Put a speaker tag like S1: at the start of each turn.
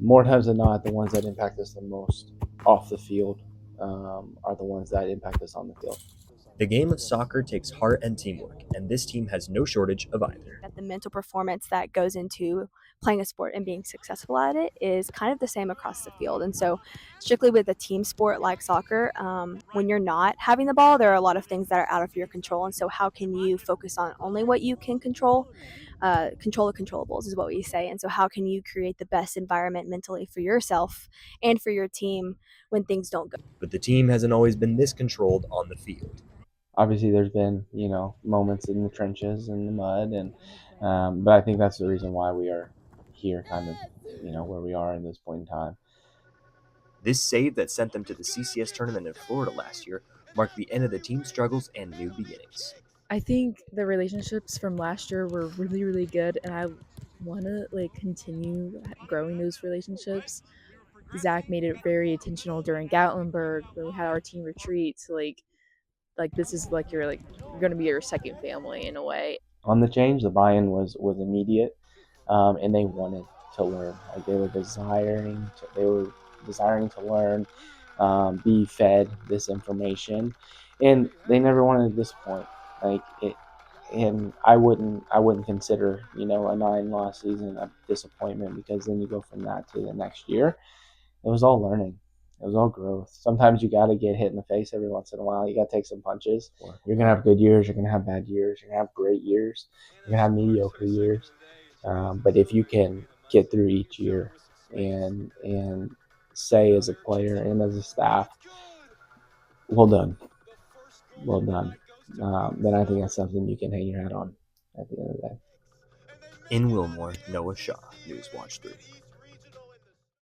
S1: more times than not, the ones that impact us the most off the field are the ones that impact us on the field.
S2: The game of soccer takes heart and teamwork, and this team has no shortage of either.
S3: That the mental performance that goes into playing a sport and being successful at it is kind of the same across the field. And so, strictly with a team sport like soccer, when you're not having the ball, there are a lot of things that are out of your control. And so, how can you focus on only what you can control? Control the controllables is what we say. And so, how can you create the best environment mentally for yourself and for your team when things don't go?
S2: But the team hasn't always been this controlled on the field.
S1: Obviously, there's been moments in the trenches and the mud, and but I think that's the reason why we are here, kind of where we are in this point in time.
S2: This save that sent them to the CCS tournament in Florida last year marked the end of the team's struggles and new beginnings.
S4: I think the relationships from last year were really, really good, and I want to like continue growing those relationships. Zach made it very intentional during Gatlinburg when we had our team retreat. To like this is like you're gonna be your second family in a way.
S1: On the change, the buy-in was immediate, and they wanted to learn. Like they were desiring to learn, be fed this information, and they never wanted to disappoint. Like it, and I wouldn't consider a 9-loss season a disappointment, because then you go from that to the next year. It was all learning. It was all growth. Sometimes you got to get hit in the face every once in a while. You got to take some punches. You're gonna have good years. You're gonna have bad years. You're gonna have great years. You're gonna have mediocre years. But if you can get through each year and say, as a player and as a staff, well done, well done, then I think that's something you can hang your hat on at the end of the day.
S2: In Wilmore, Noah Shaw, News Watch 3.